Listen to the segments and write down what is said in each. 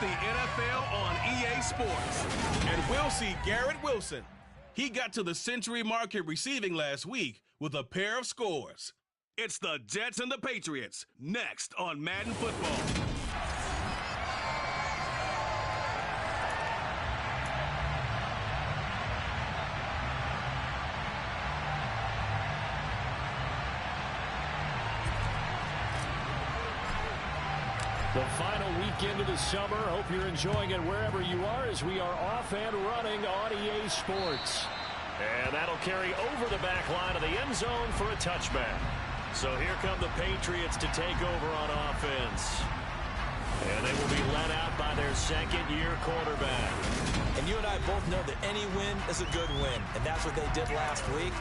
the NFL on EA Sports. And we'll see Garrett Wilson. He got to the century mark in receiving last week with a pair of scores. It's the Jets and the Patriots, next on Madden Football. The final weekend of the summer. Hope you're enjoying it wherever you are as we are off and running on EA Sports. And that'll carry over the back line of the end zone for a touchback. So here come the Patriots to take over on offense. And they will be led out by their second-year quarterback. And you and I both know that any win is a good win. And that's what they did last week.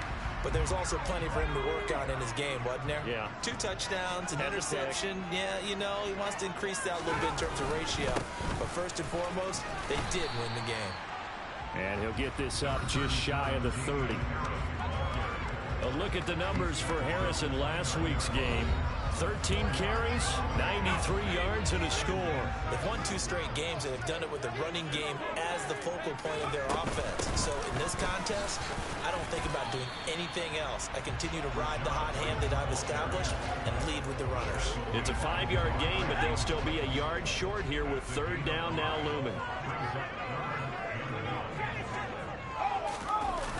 But there's also plenty for him to work on in his game, wasn't there? Yeah. 2 touchdowns, an interception. Yeah, you know, he wants to increase that a little bit in terms of ratio. But first and foremost, they did win the game. And he'll get this up just shy of the 30. A look at the numbers for Harrison last week's game. 13 carries, 93 yards, and a score. They've won 2 straight games, and they've done it with the running game as the focal point of their offense. So in this contest, I don't think about doing anything else. I continue to ride the hot hand that I've established and lead with the runners. It's a 5-yard gain, but they'll still be a yard short here with 3rd down now looming.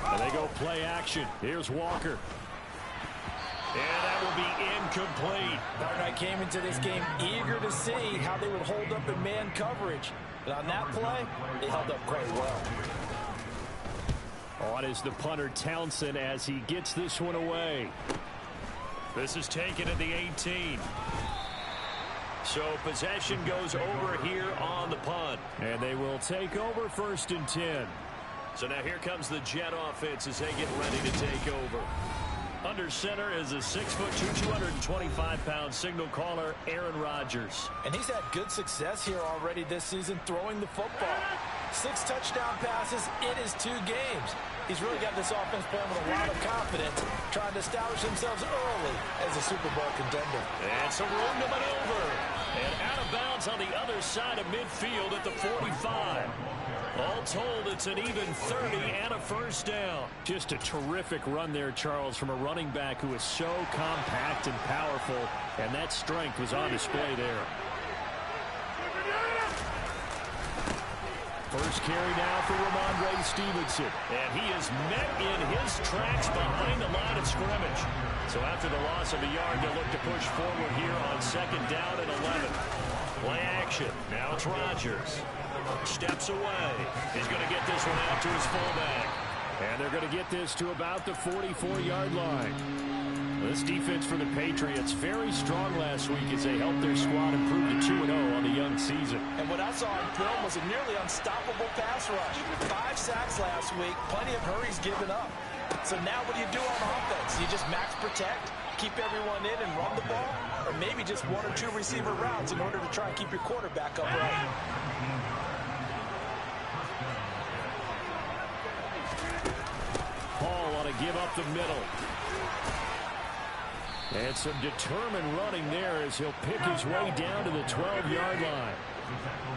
And they go play action. Here's Walker. And that will be incomplete. I came into this game eager to see how they would hold up in man coverage. But on that play, they held up quite well. On is the punter Townsend as he gets this one away. This is taken at the 18. So possession goes over here on the punt. And they will take over 1st and 10. So now here comes the Jet offense as they get ready to take over. Under center is a 6'2", 225-pound signal caller, Aaron Rodgers. And he's had good success here already this season throwing the football. 6 touchdown passes in his 2 games. He's really got this offense playing with a lot of confidence, trying to establish themselves early as a Super Bowl contender. And some room to maneuver. And out of bounds on the other side of midfield at the 45. All told, it's an even 30 and a 1st down. Just a terrific run there, Charles, from a running back who is so compact and powerful, and that strength was on display there. First carry now for Ramondre Stevenson. And he is met in his tracks behind the line of scrimmage. So after the loss of a yard, they'll look to push forward here on 2nd down and 11. Play action. Now it's Rodgers. Steps away. He's going to get this one out to his fullback. And they're going to get this to about the 44-yard line. This defense for the Patriots, very strong last week as they helped their squad improve to 2-0 on the young season. And what I saw on film was a nearly unstoppable pass rush. 5 sacks last week, plenty of hurries given up. So now what do you do on offense? You just max protect, keep everyone in and run the ball? Or maybe just 1 or 2 receiver routes in order to try and keep your quarterback upright? Paul ought to give up the middle. And some determined running there as he'll pick his way down to the 12-yard line.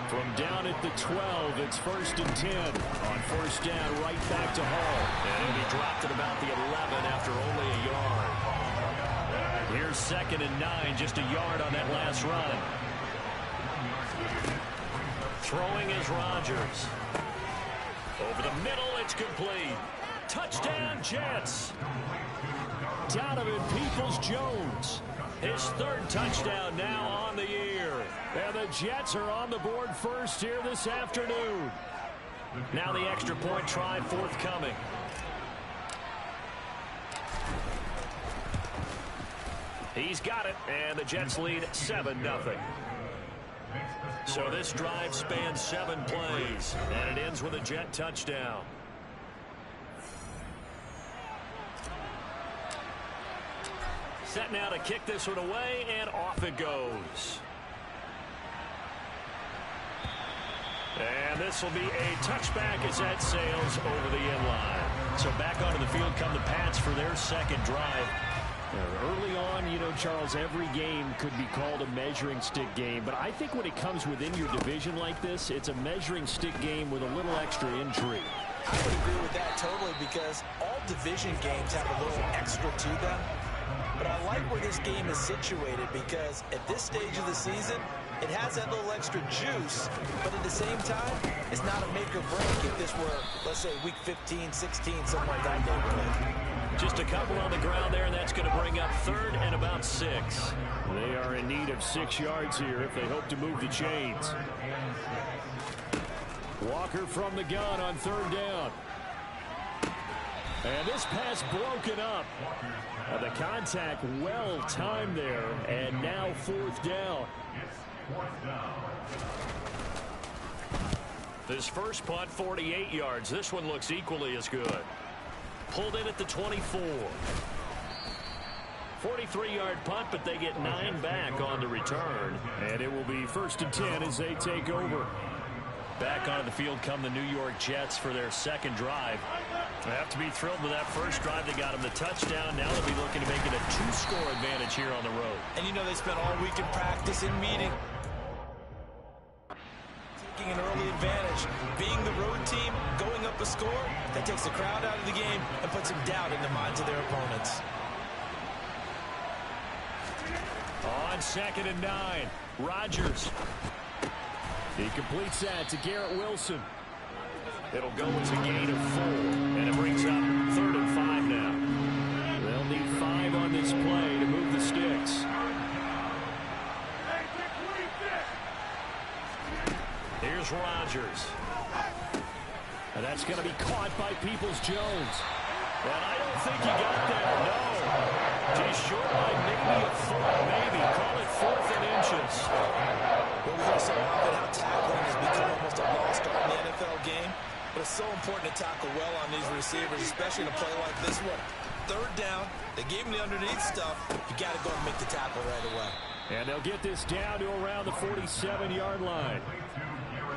From down at the 12, it's 1st and 10. On 1st down, right back to Hall. And he dropped at about the 11 after only a yard. Here's 2nd and 9, just a yard on that last run. Throwing is Rodgers. Over the middle, it's complete. Touchdown, Jets. Donovan Peoples-Jones. His 3rd touchdown now on the year. And the Jets are on the board first here this afternoon. Now the extra point try forthcoming. He's got it, and the Jets lead 7-0. So this drive spans 7 plays, and it ends with a Jet touchdown. Set now to kick this one away, and off it goes. And this will be a touchback as that sails over the end line. So back onto the field come the Pats for their 2nd drive. Early on, Charles, every game could be called a measuring stick game. But I think when it comes within your division like this, it's a measuring stick game with a little extra intrigue. I would agree with that totally because all division games have a little extra to them. But I like where this game is situated because at this stage of the season, it has that little extra juice, but at the same time, it's not a make or break if this were, let's say, week 15, 16, something like that neighborhood. Just a couple on the ground there, and that's going to bring up 3rd and about 6. They are in need of 6 yards here if they hope to move the chains. Walker from the gun on 3rd down. And this pass broken up. The contact well timed there, and now 4th down. This first punt, 48 yards. This one looks equally as good. Pulled in at the 24. 43-yard punt, but they get 9 back on the return. And it will be 1st and 10 as they take over. Back onto the field come the New York Jets for their 2nd drive. They have to be thrilled with that first drive. They got them the touchdown. Now they'll be looking to make it a 2-score advantage here on the road. And they spent all week in practice and meeting. Taking an early advantage. Being the road team, going up a score, that takes the crowd out of the game and puts some doubt in the minds of their opponents. On 2nd and 9, Rodgers. He completes that to Garrett Wilson. It'll go as a gain of 4, and it brings up 3rd and 5 now. They'll need 5 on this play to move the sticks. Here's Rodgers. And that's going to be caught by Peoples-Jones. And I don't think he got there, no. He's short by maybe a foot, maybe. Call it 4th and inches. Well, we hear so often how tackling has become almost a lost art in the NFL game. But it's so important to tackle well on these receivers, especially in a play like this one. 3rd down, they gave him the underneath stuff. You got to go and make the tackle right away. And they'll get this down to around the 47-yard line.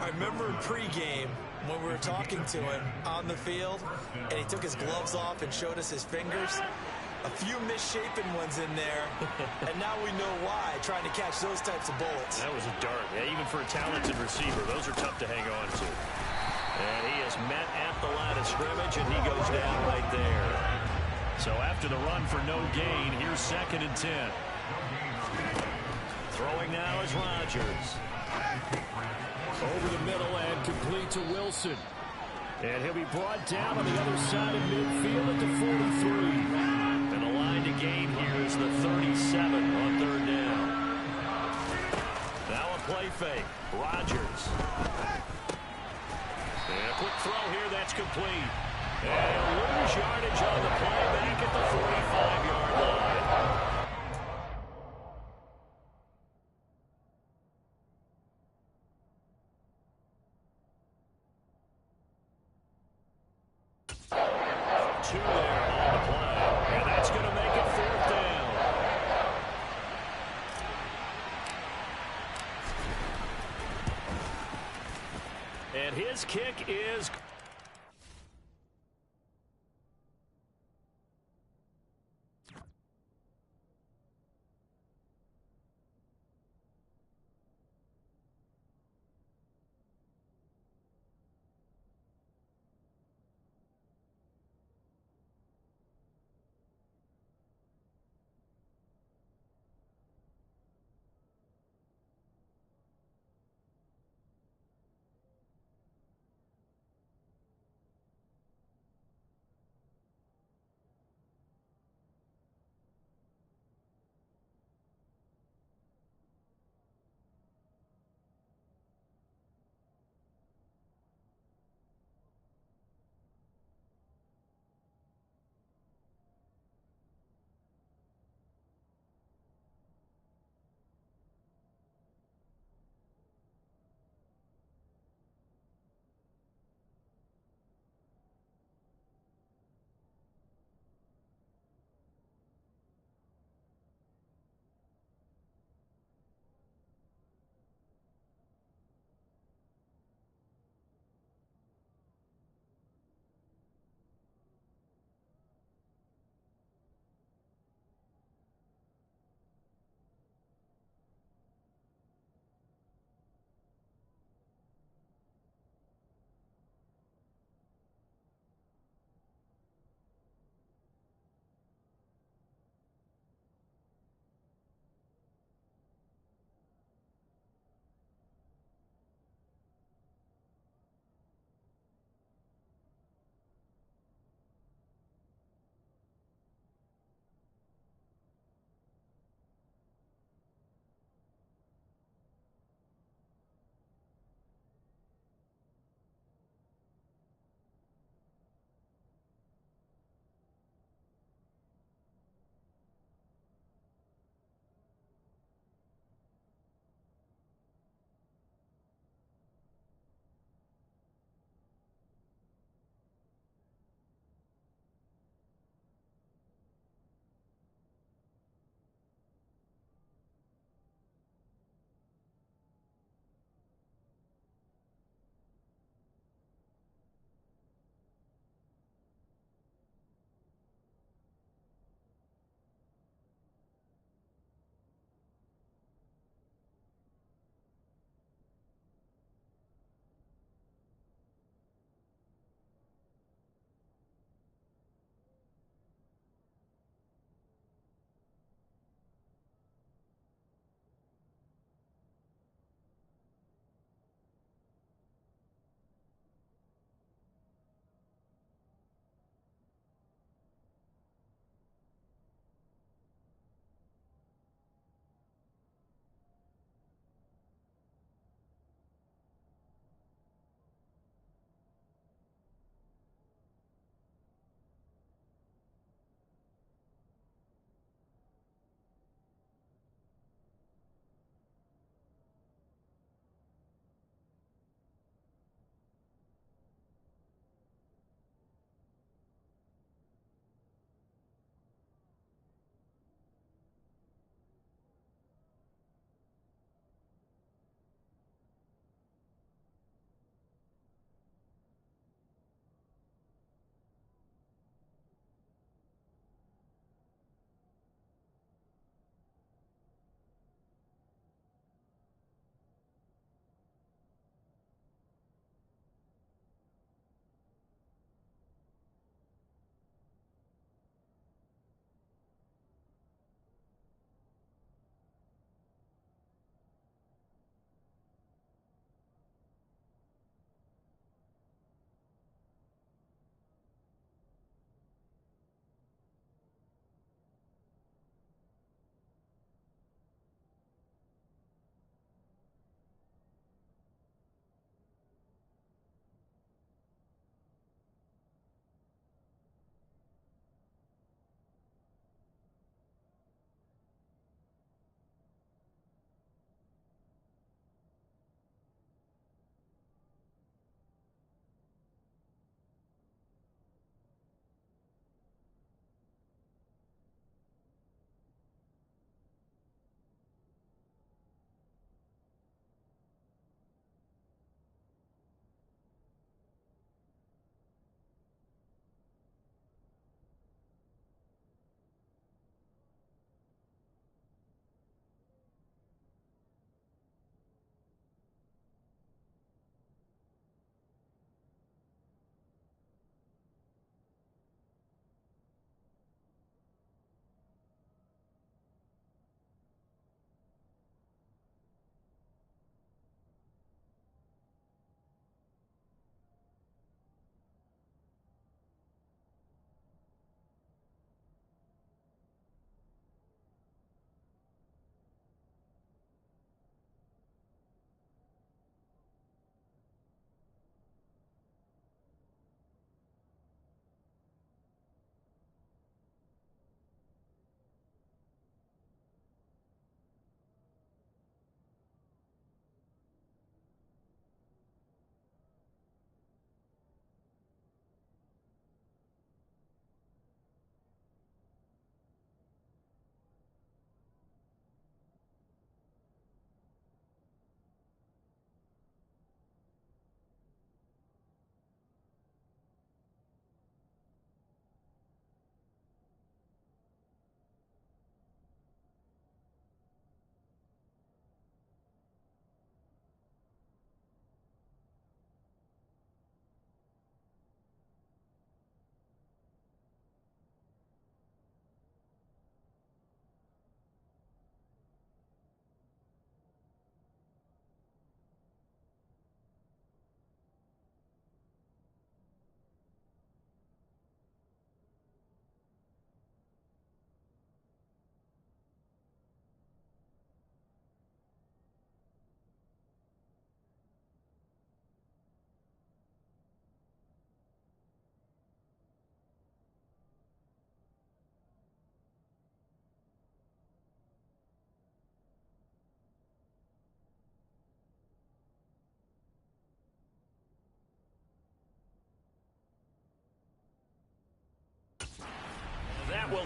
I remember in pregame when we were talking to him on the field, and he took his gloves off and showed us his fingers. A few misshapen ones in there, and now we know why, trying to catch those types of bullets. That was a dart. Yeah, even for a talented receiver, those are tough to hang on to. And he is met at the line of scrimmage, and he goes down right there. So after the run for no gain, here's 2nd and 10. Throwing now is Rodgers. Over the middle and complete to Wilson. And he'll be brought down on the other side of midfield at the 43. And the line to gain here is the 37 on 3rd down. Now a play fake. Rodgers. And a quick throw here, that's complete. And he'll lose yardage on the play back at the 45-yard line. Two there on the play, and that's going to make it 4th down. And his kick is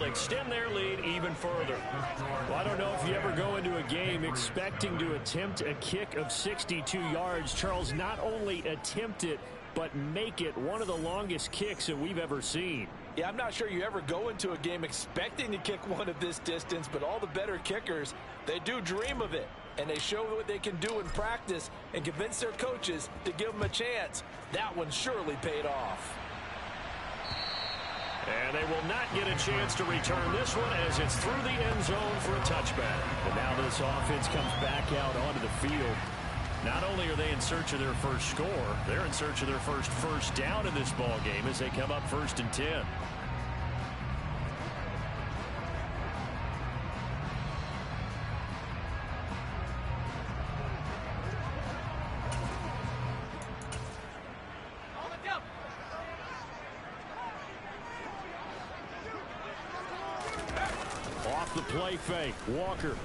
able to extend their lead even further. Well, I don't know if you ever go into a game expecting to attempt a kick of 62 yards. Charles, not only attempt it, but make it one of the longest kicks that we've ever seen. Yeah, I'm not sure you ever go into a game expecting to kick one of this distance, but all the better kickers, they do dream of it. And they show what they can do in practice and convince their coaches to give them a chance. That one surely paid off. And they will not get a chance to return this one as it's through the end zone for a touchback. And now this offense comes back out onto the field. Not only are they in search of their first score, they're in search of their first down in this ball game as they come up 1st and 10. Off the play fake, Walker.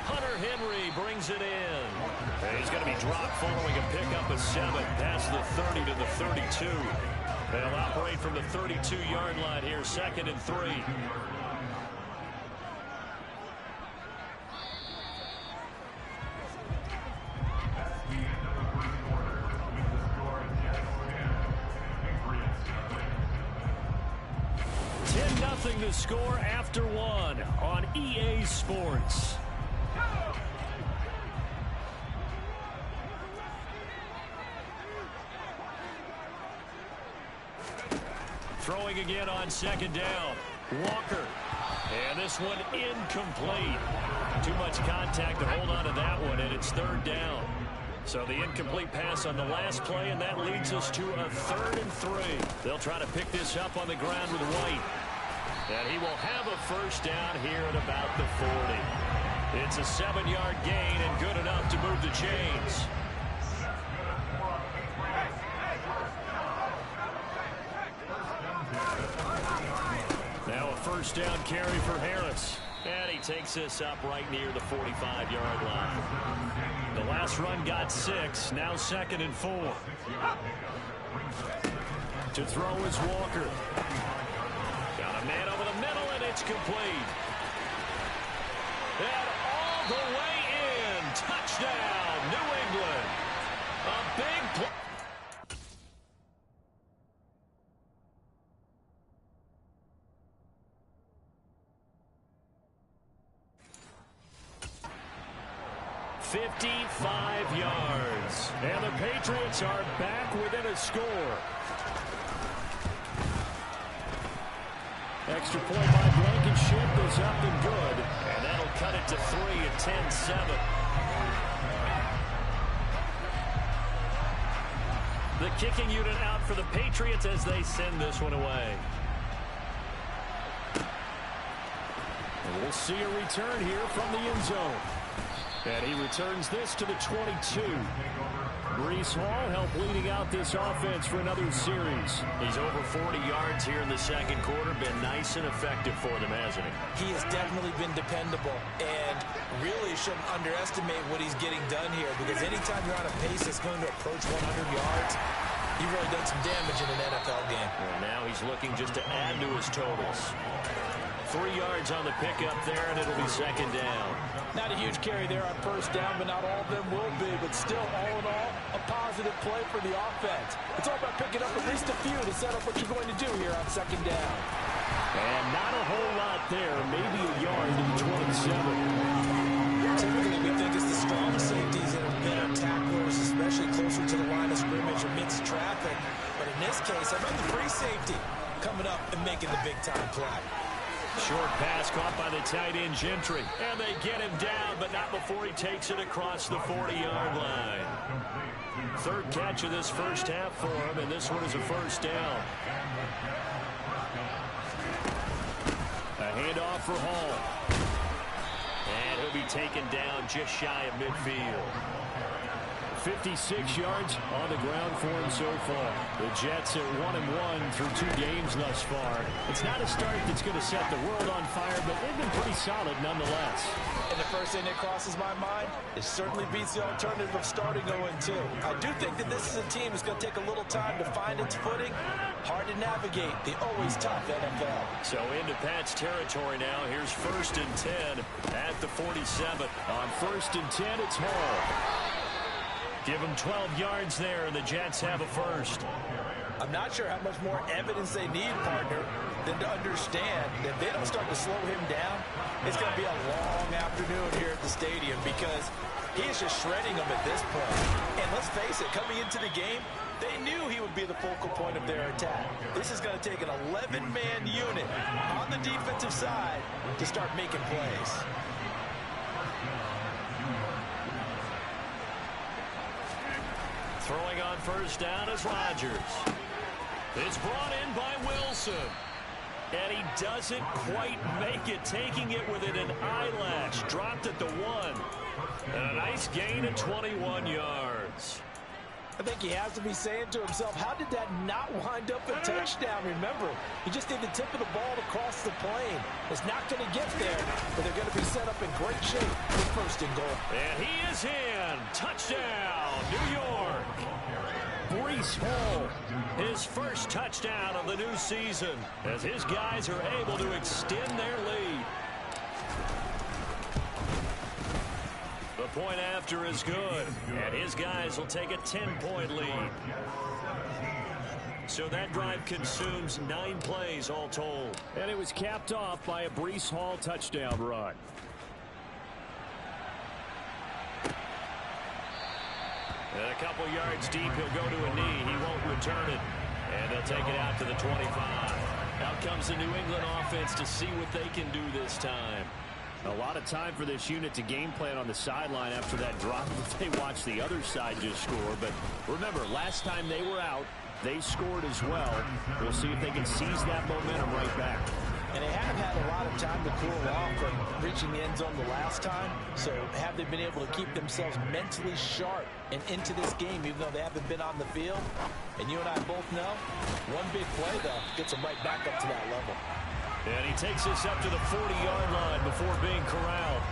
Hunter Henry brings it in. And he's going to be dropped following a pickup of 7 past the 30 to the 32. They'll operate from the 32-yard line here, 2nd and 3. The score after 1 on EA Sports. Throwing again on 2nd down. Walker. And this one incomplete. Too much contact to hold on to that one, and it's 3rd down. So the incomplete pass on the last play, and that leads us to a 3rd and 3. They'll try to pick this up on the ground with White. And he will have a 1st down here at about the 40. It's a 7-yard gain and good enough to move the chains. Now a 1st down carry for Harris. And he takes this up right near the 45-yard line. The last run got 6. Now 2nd and 4. To throw is Walker. Got a man over the middle, and it's complete. And all the way in. Touchdown, New England. A big play. $55 yards. And the Patriots are back within a score. Extra point by Blankenship is up and good. And that'll cut it to 3 at 10-7. The kicking unit out for the Patriots as they send this one away. And we'll see a return here from the end zone. And he returns this to the 22. Breece Hall helped leading out this offense for another series. He's over 40 yards here in the 2nd quarter. Been nice and effective for them, hasn't he? He has definitely been dependable and really shouldn't underestimate what he's getting done here, because anytime you're on a pace that's going to approach 100 yards, you've really done some damage in an NFL game. Well, now he's looking just to add to his totals. 3 yards on the pickup there, and it'll be 2nd down. Not a huge carry there on 1st down, but not all of them will be. But still, all in all, a positive play for the offense. It's all about picking up at least a few to set up what you're going to do here on 2nd down. And not a whole lot there, maybe a yard to the 27. Typically, we think it's the strong safeties that have been our tacklers, especially closer to the line of scrimmage amidst traffic. But in this case, I meant the free safety coming up and making the big-time play. Short pass caught by the tight end Gentry. And they get him down, but not before he takes it across the 40-yard line. 3rd catch of this 1st half for him, and this one is a 1st down. A handoff for Hall. And he'll be taken down just shy of midfield. 56 yards on the ground for him so far. The Jets at 1-1 through 2 games thus far. It's not a start that's going to set the world on fire, but they've been pretty solid nonetheless. And the first thing that crosses my mind, it certainly beats the alternative of starting 0-2. I do think that this is a team that's going to take a little time to find its footing. Hard to navigate the always tough NFL. So into Pat's territory now. Here's 1st and 10 at the 47. On 1st and 10, it's Hall. Give him 12 yards there, and the Jets have a first. I'm not sure how much more evidence they need, partner, than to understand that if they don't start to slow him down, it's going to be a long afternoon here at the stadium because he is just shredding them at this point. And let's face it, coming into the game, they knew he would be the focal point of their attack. This is going to take an 11-man unit on the defensive side to start making plays. Throwing on 1st down is Rodgers. It's brought in by Wilson. And he doesn't quite make it, taking it within an eyelash. Dropped at the 1. And a nice gain of 21 yards. I think he has to be saying to himself, how did that not wind up a touchdown? Remember, he just did the tip of the ball to cross the plane. It's not going to get there, but they're going to be set up in great shape for 1st and goal. And he is in. Touchdown, New York. Breece Hall, his first touchdown of the new season, as his guys are able to extend their lead. The point after is good, and his guys will take a 10-point lead. So that drive consumes 9 plays all told. And it was capped off by a Breece Hall touchdown run. And a couple yards deep, he'll go to a knee. He won't return it. And they'll take it out to the 25. Out comes the New England offense to see what they can do this time. A lot of time for this unit to game plan on the sideline after that drop that they watched the other side just score. But remember, last time they were out, they scored as well. We'll see if they can seize that momentum right back. And they have had a lot of time to cool off from reaching the end zone the last time. So have they been able to keep themselves mentally sharp and into this game, even though they haven't been on the field? And you and I both know, one big play, though, gets them right back up to that level. And he takes us up to the 40-yard line before being corralled.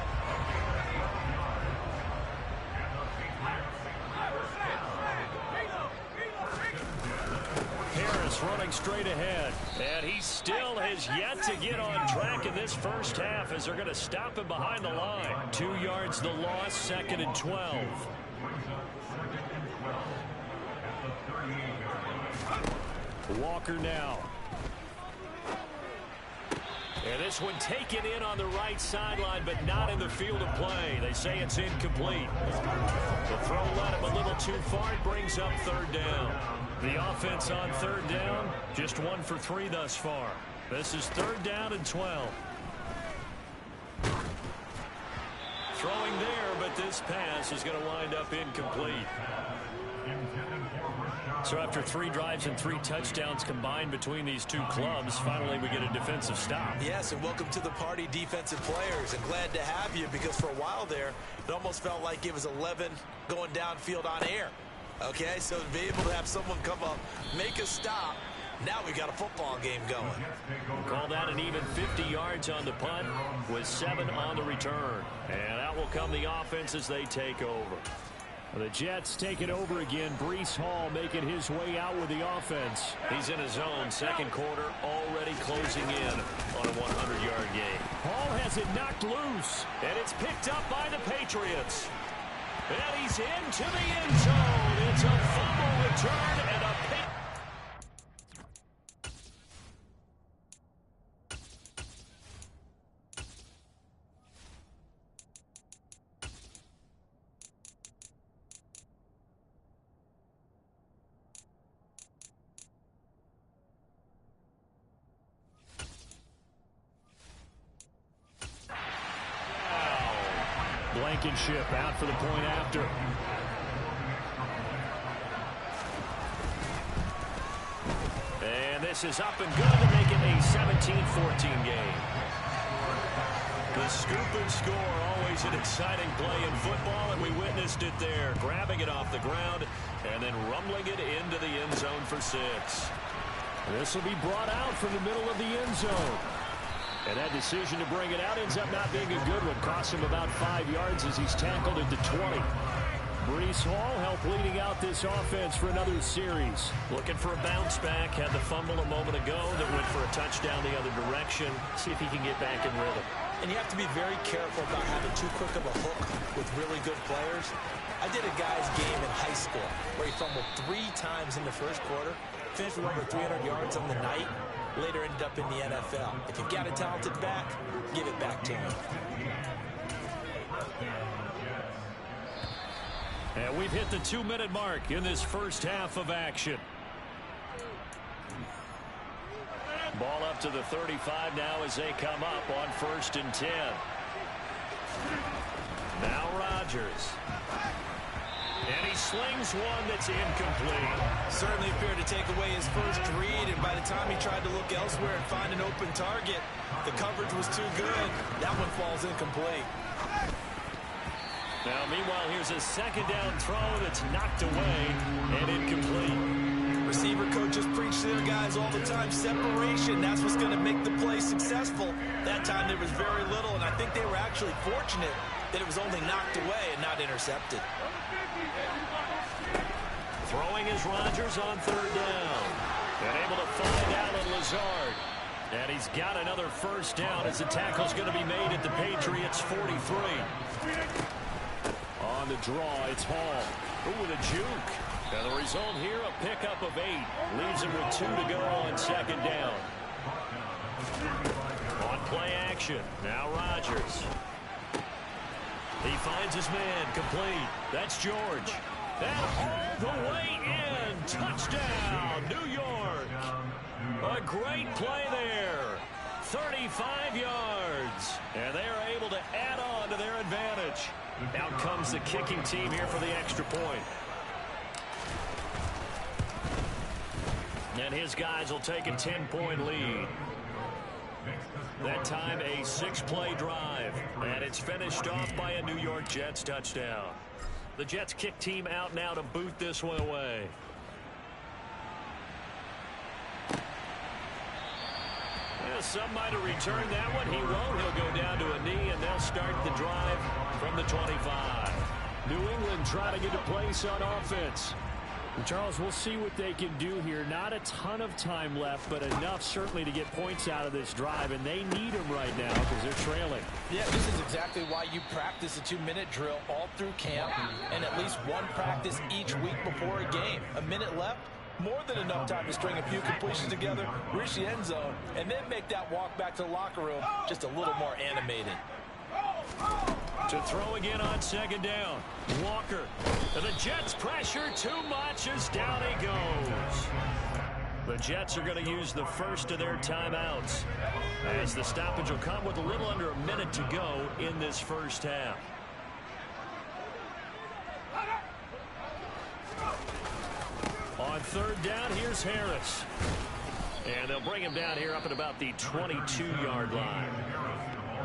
Harris running straight ahead. And he still has yet to get on track in this first half as they're going to stop him behind the line. 2 yards the loss, 2nd and 12. Walker now. And this one taken in on the right sideline, but not in the field of play. They say it's incomplete. The throw led him a little too far. It brings up 3rd down. The offense on 3rd down, just 1 for 3 thus far. This is 3rd down and 12. Throwing there, but this pass is going to wind up incomplete. So after 3 drives and 3 touchdowns combined between these two clubs, finally we get a defensive stop. Yes, and welcome to the party, defensive players. And glad to have you, because for a while there, it almost felt like it was 11 going downfield on air. Okay, so to be able to have someone come up, make a stop, now we got a football game going. Call that an even 50 yards on the punt with 7 on the return. And out will come the offense as they take over. The Jets take it over again. Breece Hall making his way out with the offense. He's in his own 2nd quarter, already closing in on a 100-yard gain. Hall has it knocked loose. And it's picked up by the Patriots. And he's into the end zone. It's a fumble return and a pick. Blankenship out for the point after. And this is up and good to make it a 17-14 game. The scoop and score always Always an exciting play in football, and we witnessed it there. Grabbing it off the ground and then rumbling it into the end zone for 6. This will be brought out from the middle of the end zone. And that decision to bring it out ends up not being a good one. Cost him about 5 yards as he's tackled at the 20. Brees Hall helped leading out this offense for another series. Looking for a bounce back. Had the fumble a moment ago that went for a touchdown the other direction. See if he can get back in rhythm. And you have to be very careful about having too quick of a hook with really good players. I did a guy's game in high school where he fumbled 3 times in the first quarter, finished with over 300 yards on the night, later ended up in the NFL. If you've got a talented back, give it back to him. And we've hit the 2-minute mark in this first half of action. Ball up to the 35 now as they come up on 1st and 10. Now Rodgers. And he slings one that's incomplete. Certainly appeared to take away his first read, and by the time he tried to look elsewhere and find an open target, the coverage was too good. That one falls incomplete. Now, meanwhile, here's a 2nd down throw that's knocked away and incomplete. Receiver coaches preach to their guys all the time. Separation, that's what's going to make the play successful. That time there was very little, and I think they were actually fortunate that it was only knocked away and not intercepted. Throwing is Rodgers on 3rd down. And able to find Allen Lazard. And he's got another 1st down as the tackle's going to be made at the Patriots' 43. On the draw, it's Hall. Ooh, with a juke. And the result here, a pickup of 8. Leaves him with 2 to go on 2nd down. On play action, now Rodgers. He finds his man, complete. That's George. And all the way in. Touchdown, New York. A great play there. 35 yards. And they are able to add on to their advantage. Out comes the kicking team here for the extra point. And his guys will take a 10-point lead. That time a 6-play drive. And it's finished off by a New York Jets touchdown. The Jets kick team out now to boot this one away. Well, some might have returned that one. He won't. He'll go down to a knee, and they'll start the drive from the 25. New England trying to get a place on offense. And Charles, we'll see what they can do here. Not a ton of time left, but enough certainly to get points out of this drive, and they need them right now because they're trailing. Yeah, this is exactly why you practice a 2-minute drill all through camp and at least one practice each week before a game. A minute left, more than enough time to string a few completions together, reach the end zone, and then make that walk back to the locker room just a little more animated. To throw again on 2nd down. Walker. And the Jets pressure too much as down he goes. The Jets are going to use the first of their timeouts, as the stoppage will come with a little under a minute to go in this first half. On 3rd down, here's Harris. And they'll bring him down here up at about the 22-yard line.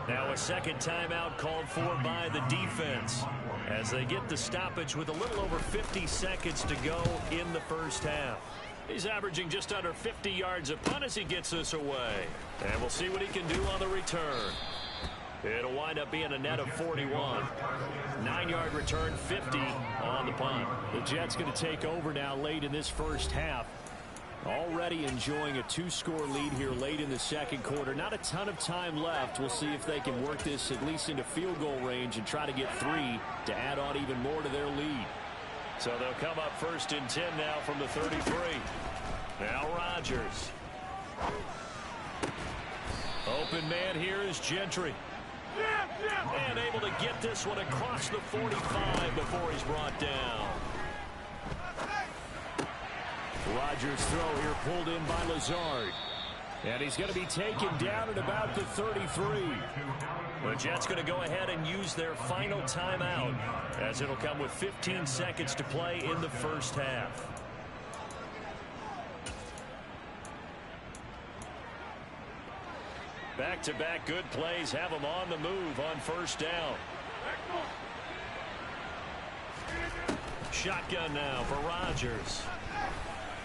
Now a 2nd timeout called for by the defense as they get the stoppage with a little over 50 seconds to go in the first half. He's averaging just under 50 yards a punt as he gets this away. And we'll see what he can do on the return. It'll wind up being a net of 41. 9-yard return, 50 on the punt. The Jets going to take over now late in this first half. Already enjoying a 2-score lead here late in the 2nd quarter. Not a ton of time left. We'll see if they can work this at least into field goal range and try to get 3 to add on even more to their lead. So they'll come up 1st and 10 now from the 33. Now Rodgers. Open man here is Gentry. And able to get this one across the 45 before he's brought down. Rodgers' throw here pulled in by Lazard. And he's going to be taken down at about the 33. The Jets going to go ahead and use their final timeout, as it'll come with 15 seconds to play in the first half. Back-to-back good plays have them on the move on 1st down. Shotgun now for Rodgers.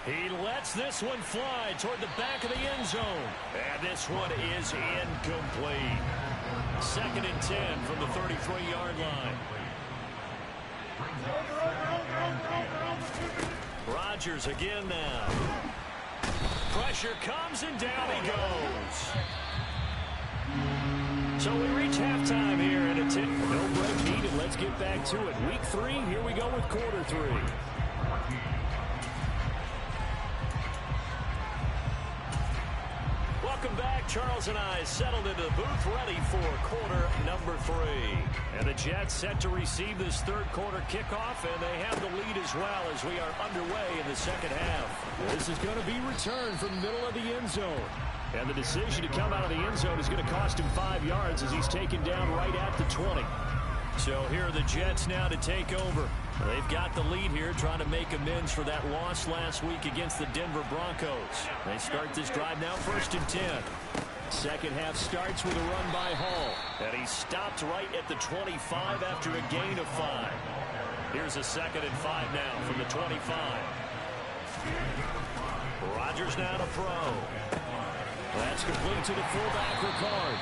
He lets this one fly toward the back of the end zone. And this one is incomplete. 2nd and 10 from the 33-yard line. Rodgers again now. Pressure comes and down he goes. So we reach halftime here at a 10. No break needed. Let's get back to it. Week 3, here we go with quarter 3. Welcome back. Charles and I settled into the booth ready for quarter number 3. And the Jets set to receive this third quarter kickoff, and they have the lead as well as we are underway in the second half. This is going to be returned from the middle of the end zone. And the decision to come out of the end zone is going to cost him 5 yards as he's taken down right at the 20. So here are the Jets now to take over. They've got the lead here, trying to make amends for that loss last week against the Denver Broncos. They start this drive now 1st and 10. Second half starts with a run by Hall. And he stopped right at the 25 after a gain of 5. Here's a 2nd and 5 now from the 25. Rodgers now to throw. That's complete to the fullback, Ricard.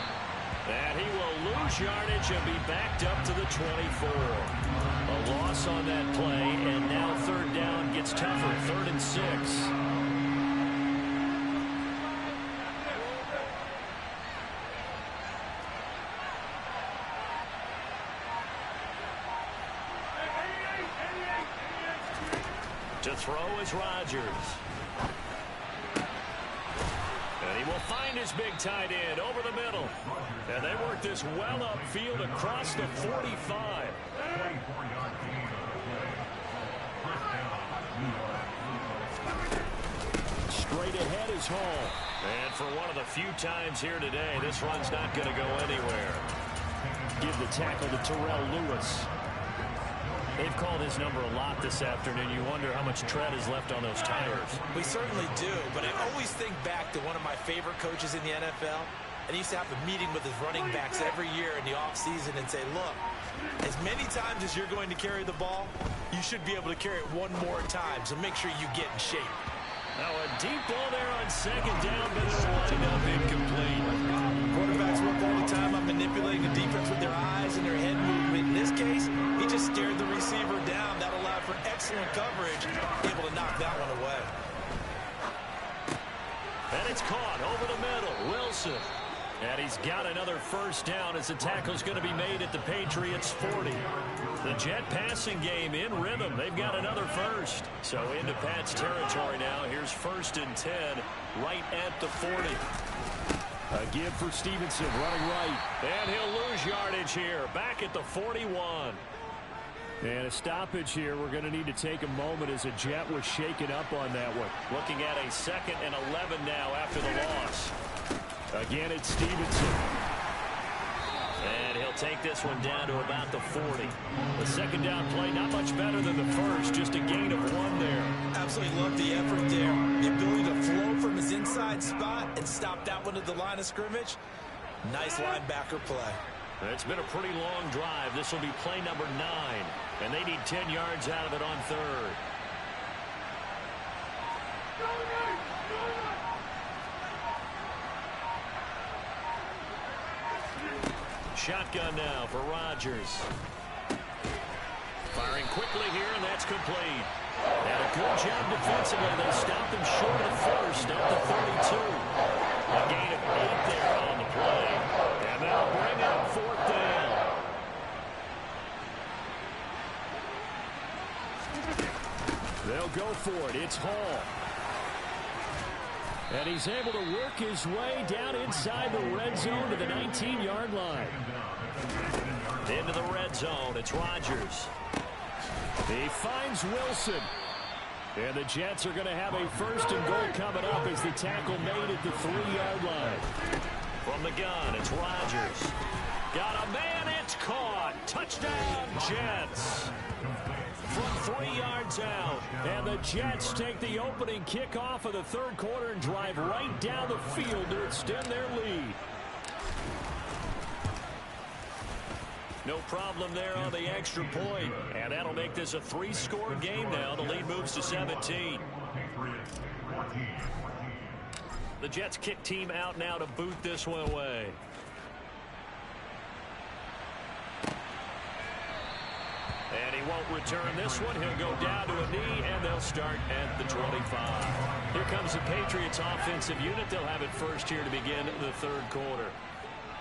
And he will lose yardage and be backed up to the 24. A loss on that play, and now 3rd down gets tougher. 3rd and 6. To throw is Rodgers. And he will find his big tight end over the middle. And they work this well upfield across the 45. Straight ahead is Hall. And for one of the few times here today, this run's not going to go anywhere. Give the tackle to Terrell Lewis. They've called his number a lot this afternoon. You wonder how much tread is left on those tires. We certainly do, but I always think back to one of my favorite coaches in the NFL. And he used to have a meeting with his running backs every year in the offseason and say, look, as many times as you're going to carry the ball, you should be able to carry it one more time, so make sure you get in shape. Now a deep ball there on 2nd down, but it'll wind up incomplete. Quarterbacks work all the time on manipulating the defense with their eyes and their head movement. In this case, he just stared the receiver down. That allowed for excellent coverage, able to knock that one away. And it's caught over the middle. Wilson. And he's got another 1st down as the tackle's going to be made at the Patriots' 40. The Jet passing game in rhythm. They've got another 1st. So into Pat's territory now. Here's 1st and 10 right at the 40. A give for Stevenson running right. And he'll lose yardage here. Back at the 41. And a stoppage here. We're going to need to take a moment as a Jet was shaken up on that one. Looking at a 2nd and 11 now after the loss. Again, it's Stevenson. And he'll take this one down to about the 40. The 2nd down play, not much better than the 1st. Just a gain of 1 there. Absolutely love the effort there. The ability to flow from his inside spot and stop that one at the line of scrimmage. Nice linebacker play. It's been a pretty long drive. This will be play number 9. And they need 10 yards out of it on 3rd. Shotgun now for Rodgers. Firing quickly here, and that's complete. And a good job defensively. They stopped him short of the 1st at the 32. A gain of 8 there on the play. And they'll bring up 4th down. They'll go for it. It's Hall. And he's able to work his way down inside the red zone to the 19-yard line. Into the red zone, it's Rodgers. He finds Wilson. And the Jets are going to have a 1st and goal coming up as the tackle made at the 3-yard line. From the gun, it's Rodgers. Got a man, it's caught. Touchdown, Jets. From 3 yards out. And the Jets take the opening kickoff of the 3rd quarter and drive right down the field to extend their lead. No problem there on the extra point. And that'll make this a 3-score game now. The lead moves to 17. The Jets kick team out now to boot this one away. And he won't return this one. He'll go down to a knee, and they'll start at the 25. Here comes the Patriots offensive unit. They'll have it first here to begin the third quarter.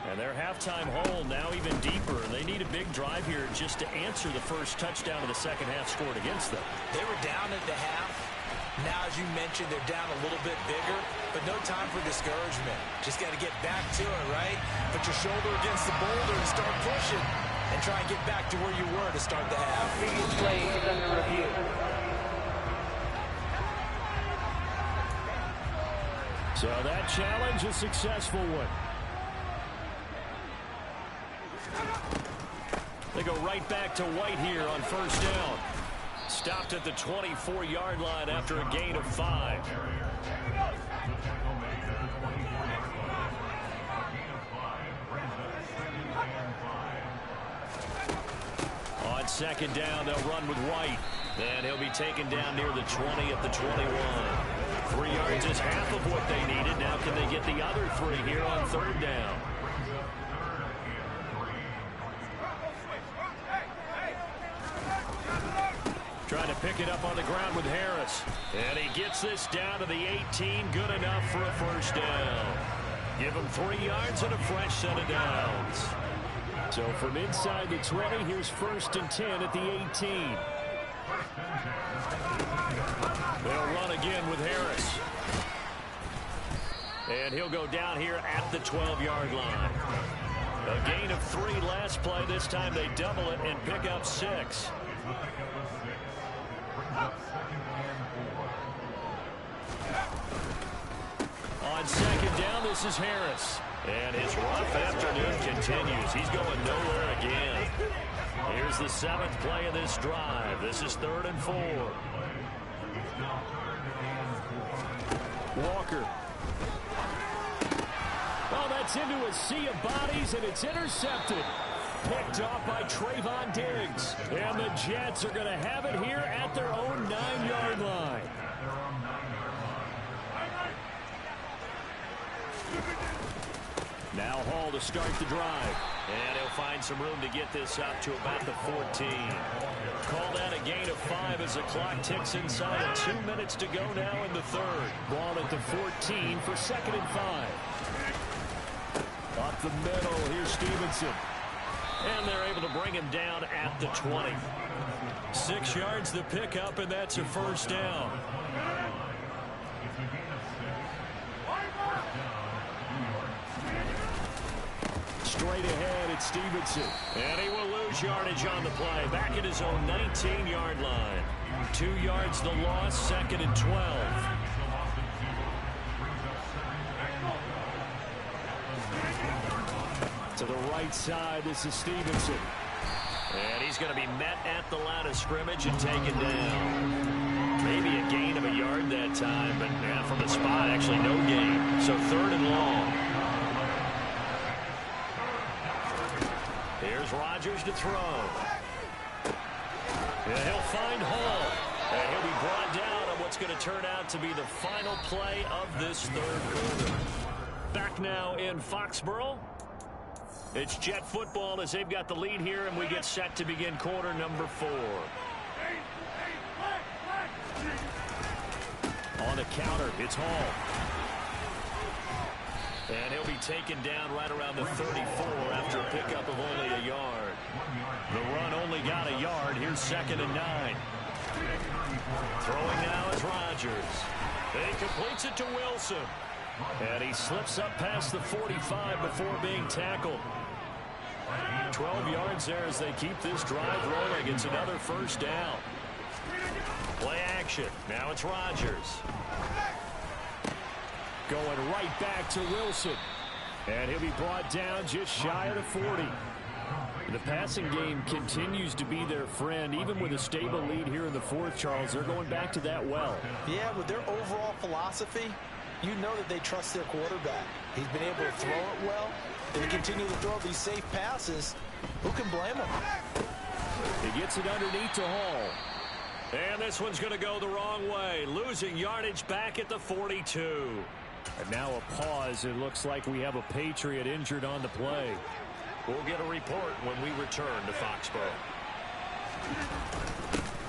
And their halftime hole now even deeper. They need a big drive here just to answer the first touchdown of the second half scored against them. They were down at the half. Now, as you mentioned, they're down a little bit bigger, but no time for discouragement. Just got to get back to it, right? Put your shoulder against the boulder and start pushing, and try and get back to where you were to start the half. Previous play is under review. So that challenge, a successful one. They go right back to White here on first down. Stopped at the 24-yard line after a gain of 5. On second down, they'll run with White. And he'll be taken down near the 20 at the 21. 3 yards is half of what they needed. Now can they get the other 3 here on third down? Trying to pick it up on the ground with Harris. And he gets this down to the 18. Good enough for a first down. Give him 3 yards and a fresh set of downs. So from inside the 20, here's first and 10 at the 18. They'll run again with Harris. And he'll go down here at the 12-yard line. A gain of 3 last play. This time they double it and pick up 6. On second down, this is Harris. And his rough afternoon continues. He's going nowhere again. Here's the 7th play of this drive. This is 3rd and 4. Walker. Oh, that's into a sea of bodies, and it's intercepted. Picked off by Trayvon Diggs. And the Jets are going to have it here at their own 9-yard line. Now Hall to start the drive. And he'll find some room to get this up to about the 14. Called out a gain of 5 as the clock ticks inside of 2 minutes to go now in the third. Ball at the 14 for 2nd and 5. Up the middle, here's Stevenson. And they're able to bring him down at the 20. 6 yards the pickup, and that's a first down. Straight ahead, it's Stevenson. And he will lose yardage on the play. Back at his own 19-yard line. 2 yards the loss, 2nd and 12. To the right side, this is Stevenson. And he's going to be met at the line of scrimmage and taken down. Maybe a gain of a yard that time, but from the spot, actually no gain. So 3rd and long. Here's Rodgers to throw. And he'll find Hall. And he'll be brought down on what's going to turn out to be the final play of this third quarter. Back now in Foxborough. It's Jet football as they've got the lead here, and we get set to begin quarter number 4. On the counter, it's Hall. And he'll be taken down right around the 34 after a pickup of only a yard. The run only got a yard. Here's 2nd and 9. Throwing now is Rodgers. He completes it to Wilson. And he slips up past the 45 before being tackled. 12 yards there as they keep this drive rolling. It's another first down. Play action. Now it's Rodgers. Going right back to Wilson. And he'll be brought down just shy of the 40. The passing game continues to be their friend. Even with a stable lead here in the fourth, Charles, they're going back to that well. Yeah, with their overall philosophy, you know that they trust their quarterback. He's been able to throw it well, If you continue to throw these safe passes, who can blame him? He gets it underneath to Hall. And this one's going to go the wrong way, losing yardage back at the 42. And now a pause. It looks like we have a Patriot injured on the play. We'll get a report when we return to Foxborough.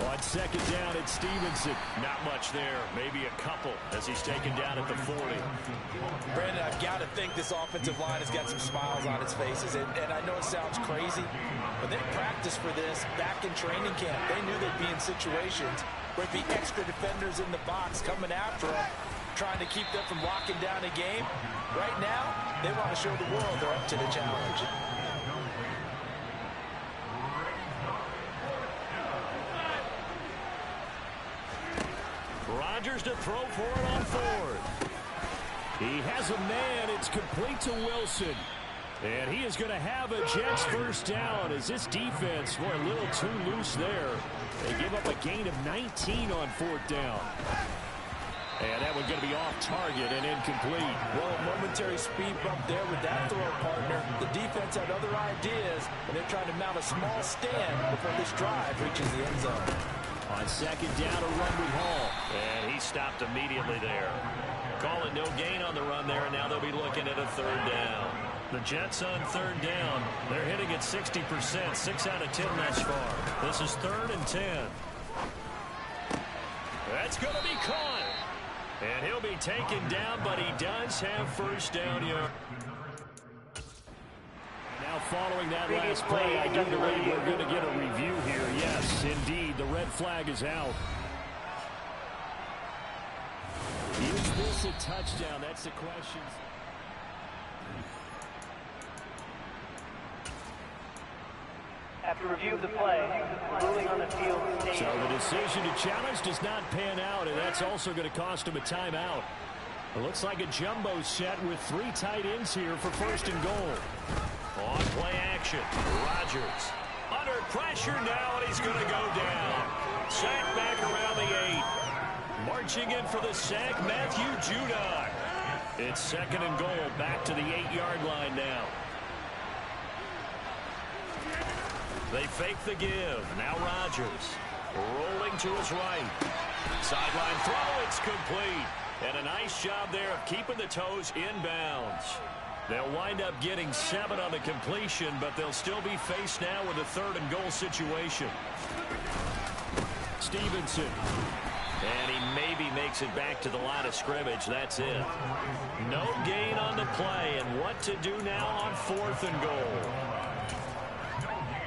On second down, it's Stevenson. Not much there. Maybe a couple as he's taken down at the 40. Brandon, I've got to think this offensive line has got some smiles on its faces. And I know it sounds crazy, but they practiced for this back in training camp. They knew they'd be in situations where there'd be extra defenders in the box coming after them, trying to keep them from locking down a game. Right now, they want to show the world they're up to the challenge. Rodgers to throw for it on fourth. He has a man. It's complete to Wilson. And he is going to have a Jets first down as this defense were a little too loose there. They give up a gain of 19 on fourth down. And that one's going to be off target and incomplete. Well, a momentary speed bump there with that throw, partner. The defense had other ideas, and they're trying to mount a small stand before this drive reaches the end zone. On second down, a run with Hall. And he stopped immediately there. Calling no gain on the run there, and now they'll be looking at a third down. The Jets on third down. They're hitting at 60%, 6 out of 10 thus far. This is 3rd and 10. That's going to be caught. And he'll be taken down, but he does have first down here. Now following that last play, I do believe we're going to get a review here. Yes, indeed, the red flag is out. Is this a touchdown? That's the question. After review of the play, ruling on the field stays. So the decision to challenge does not pan out, and that's also going to cost him a timeout. It looks like a jumbo set with 3 tight ends here for first and goal. On play action, Rodgers under pressure now, and he's going to go down. Sacked back around the 8. Marching in for the sack, Matthew Judon. It's 2nd and goal, back to the 8-yard line now. They fake the give. Now Rodgers rolling to his right. Sideline throw, it's complete. And a nice job there of keeping the toes inbounds. They'll wind up getting 7 on the completion, but they'll still be faced now with a 3rd and goal situation. Stevenson. And he maybe makes it back to the line of scrimmage. That's it. No gain on the play. And what to do now on 4th and goal?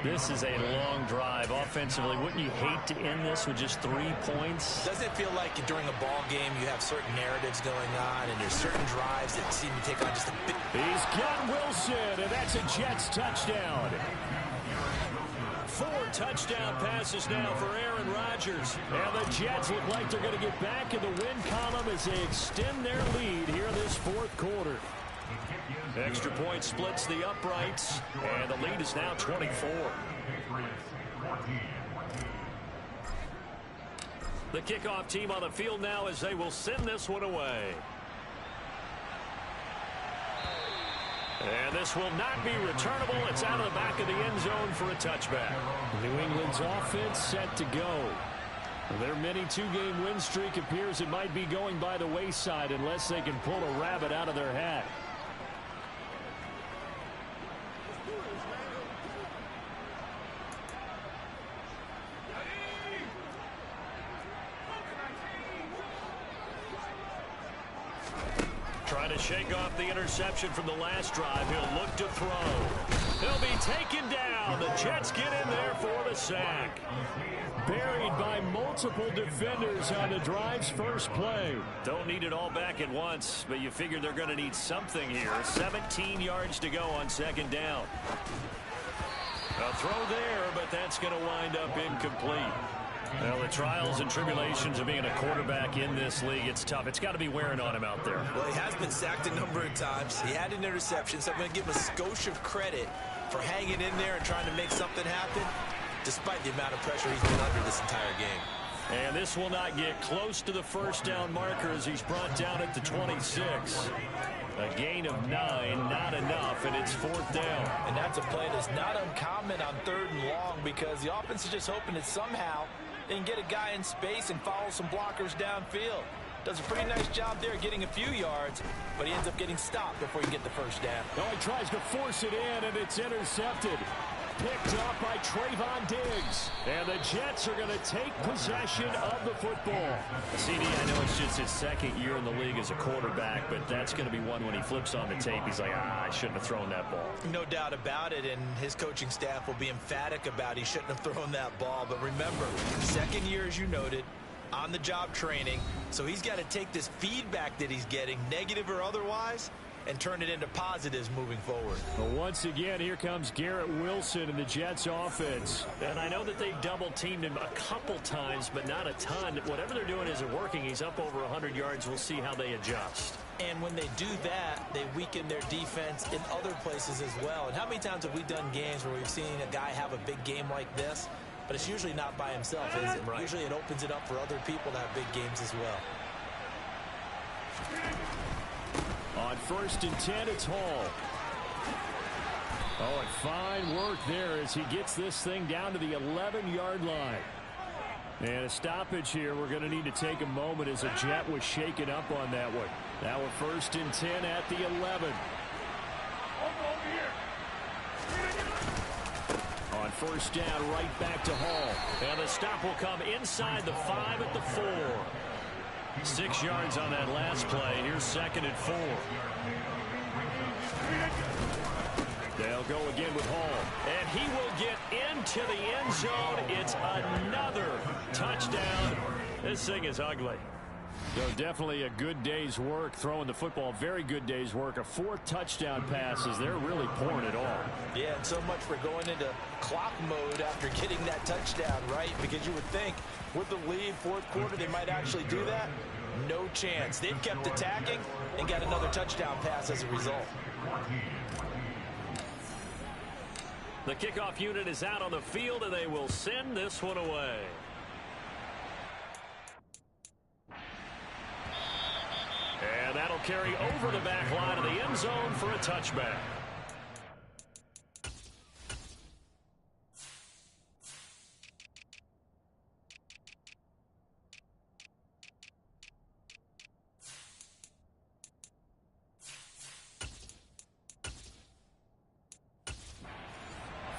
This is a long drive offensively. Wouldn't you hate to end this with just 3 points? Doesn't it feel like during a ball game you have certain narratives going on and there's certain drives that seem to take on just a bit? He's got Wilson, and that's a Jets touchdown. 4 touchdown passes now for Aaron Rodgers. And the Jets look like they're going to get back in the win column as they extend their lead here in this 4th quarter. Extra point splits the uprights, and the lead is now 24. The kickoff team on the field now as they will send this one away. And this will not be returnable. It's out of the back of the end zone for a touchback. New England's offense set to go. Their mini 2-game win streak appears it might be going by the wayside unless they can pull a rabbit out of their hat. Trying to shake off the interception from the last drive. He'll look to throw. He'll be taken down. The Jets get in there for the sack. Buried by multiple defenders on the drive's first play. Don't need it all back at once, but you figure they're going to need something here. 17 yards to go on 2nd down. A throw there, but that's going to wind up incomplete. Well, the trials and tribulations of being a quarterback in this league, it's tough. It's got to be wearing on him out there. Well, he has been sacked a number of times. He had an interception, so I'm going to give him a skosh of credit for hanging in there and trying to make something happen, despite the amount of pressure he's been under this entire game. And this will not get close to the first down marker as he's brought down at the 26. A gain of 9, not enough, and it's 4th down. And that's a play that's not uncommon on 3rd and long because the offense is just hoping that somehow they can get a guy in space and follow some blockers downfield. Does a pretty nice job there getting a few yards, but he ends up getting stopped before you get the first down. Oh, he tries to force it in, and it's intercepted. Picked up by Trayvon Diggs. And the Jets are going to take possession of the football. CD, I know it's just his 2nd year in the league as a quarterback, but that's going to be one when he flips on the tape. He's like, I shouldn't have thrown that ball. No doubt about it, and his coaching staff will be emphatic about he shouldn't have thrown that ball. But remember, 2nd year, as you noted, on-the-job training, so he's got to take this feedback that he's getting, negative or otherwise, and turn it into positives moving forward. But once again, here comes Garrett Wilson in the Jets offense. And I know that they've double-teamed him a couple times, but not a ton. Whatever they're doing isn't working. He's up over 100 yards. We'll see how they adjust. And when they do that, they weaken their defense in other places as well. And how many times have we done games where we've seen a guy have a big game like this, but it's usually not by himself, is it? Right. Usually it opens it up for other people to have big games as well. On 1st and 10, it's Hall. Oh, and fine work there as he gets this thing down to the 11-yard line. And a stoppage here. We're going to need to take a moment as a Jet was shaken up on that one. Now we're 1st and 10 at the 11. On 1st down, right back to Hall. And the stop will come inside the 5 at the 4. 6 yards on that last play. Here's 2nd and 4. They'll go again with Hall. And he will get into the end zone. It's another touchdown. This thing is ugly. So definitely a good day's work throwing the football. Very good day's work. A 4th touchdown passes. They're really pouring it on. Yeah, and so much for going into clock mode after getting that touchdown, right? Because you would think with the lead, 4th quarter, they might actually do that. No chance. They've kept attacking and got another touchdown pass as a result. The kickoff unit is out on the field, and they will send this one away. And that'll carry over the back line of the end zone for a touchback.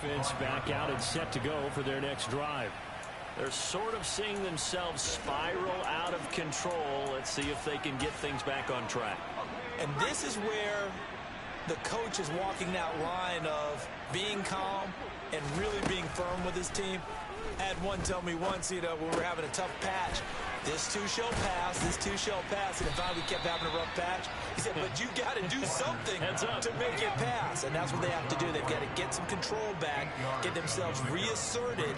Offense back out and set to go for their next drive. They're sort of seeing themselves spiral out of control. Let's see if they can get things back on track. And this is where the coach is walking that line of being calm and really being firm with his team. I had one tell me once, when we were having a tough patch, this too shall pass, this too shall pass, and finally we kept having a rough patch. He said, but you got to do something to make it pass, and that's what they have to do. They've got to get some control back, get themselves reasserted,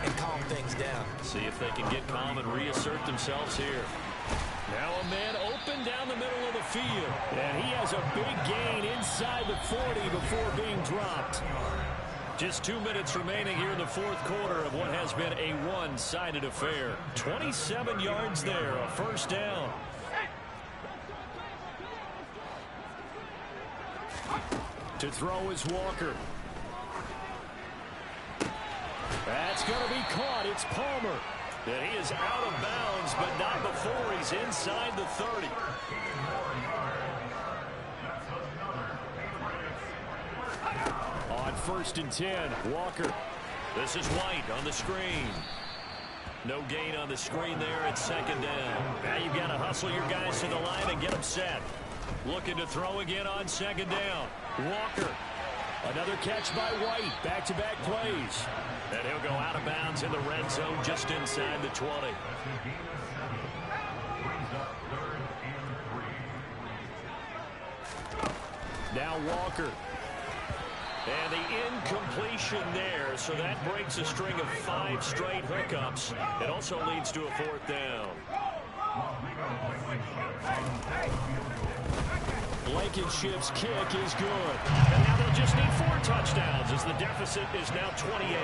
and calm things down. See if they can get calm and reassert themselves here. Now a man open down the middle of the field, and he has a big gain inside the 40 before being dropped. Just 2 minutes remaining here in the 4th quarter of what has been a one-sided affair. 27 yards there, a 1st down. To throw is Walker. That's going to be caught. It's Palmer. And he is out of bounds, but not before he's inside the 30. On 1st and 10, Walker. This is White on the screen. No gain on the screen there. It's 2nd down. Now you've got to hustle your guys to the line and get them set. Looking to throw again on 2nd down. Walker. Another catch by White. Back-to-back plays. And he'll go out of bounds in the red zone just inside the 20. Now Walker. And the incompletion there, so that breaks a string of 5 straight hookups. It also leads to a 4th down. Blankenship's kick is good. And now they'll just need 4 touchdowns as the deficit is now 28.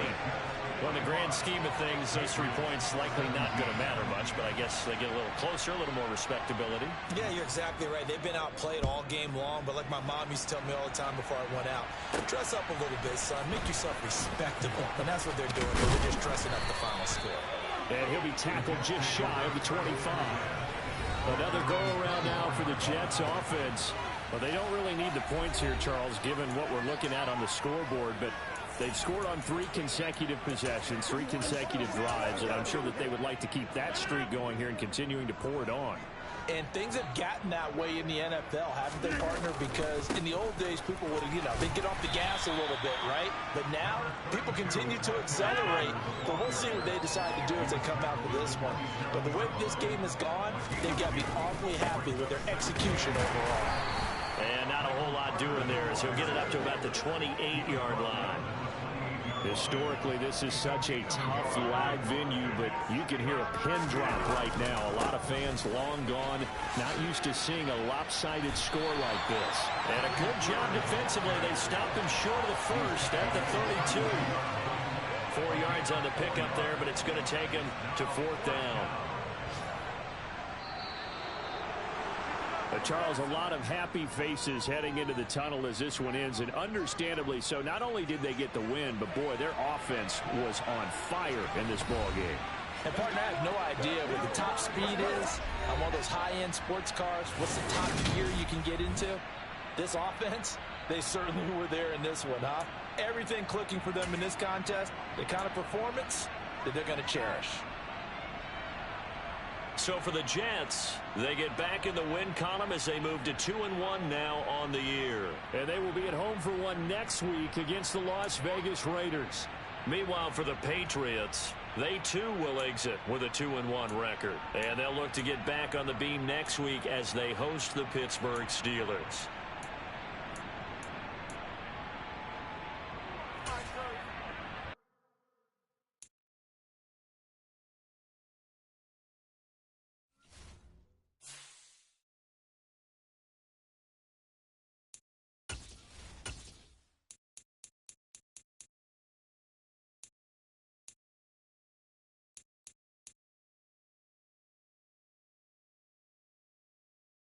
Well, in the grand scheme of things, those 3 points likely not going to matter much, but I guess they get a little closer, a little more respectability. Yeah, you're exactly right. They've been outplayed all game long, but like my mom used to tell me all the time before I went out, dress up a little bit, son. Make yourself respectable. And that's what they're doing. They're just dressing up the final score. And he'll be tackled just shy of the 25. Another go-around now for the Jets offense. Well, they don't really need the points here, Charles, given what we're looking at on the scoreboard, but they've scored on 3 consecutive possessions, 3 consecutive drives, and I'm sure that they would like to keep that streak going here and continuing to pour it on. And things have gotten that way in the NFL, haven't they, partner? Because in the old days, people would, they'd get off the gas a little bit, right? But now, people continue to accelerate. But we'll see what they decide to do as they come out for this one. But the way this game has gone, they've got to be awfully happy with their execution overall. And not a whole lot doing there as he'll get it up to about the 28-yard line. Historically, this is such a tough lag venue, but you can hear a pin drop right now. A lot of fans long gone, not used to seeing a lopsided score like this. And a good job defensively. They stopped him short of the first at the 32. 4 yards on the pickup there, but it's going to take him to 4th down. Charles, a lot of happy faces heading into the tunnel as this one ends, and understandably so. Not only did they get the win, but boy, their offense was on fire in this ball game. And partner, I have no idea what the top speed is on one of those high-end sports cars. What's the top gear you can get into? This offense, they certainly were there in this one, huh? Everything clicking for them in this contest, the kind of performance that they're going to cherish. So for the Jets, they get back in the win column as they move to 2-1 now on the year. And they will be at home for one next week against the Las Vegas Raiders. Meanwhile, for the Patriots, they too will exit with a 2-1 record. And they'll look to get back on the beam next week as they host the Pittsburgh Steelers.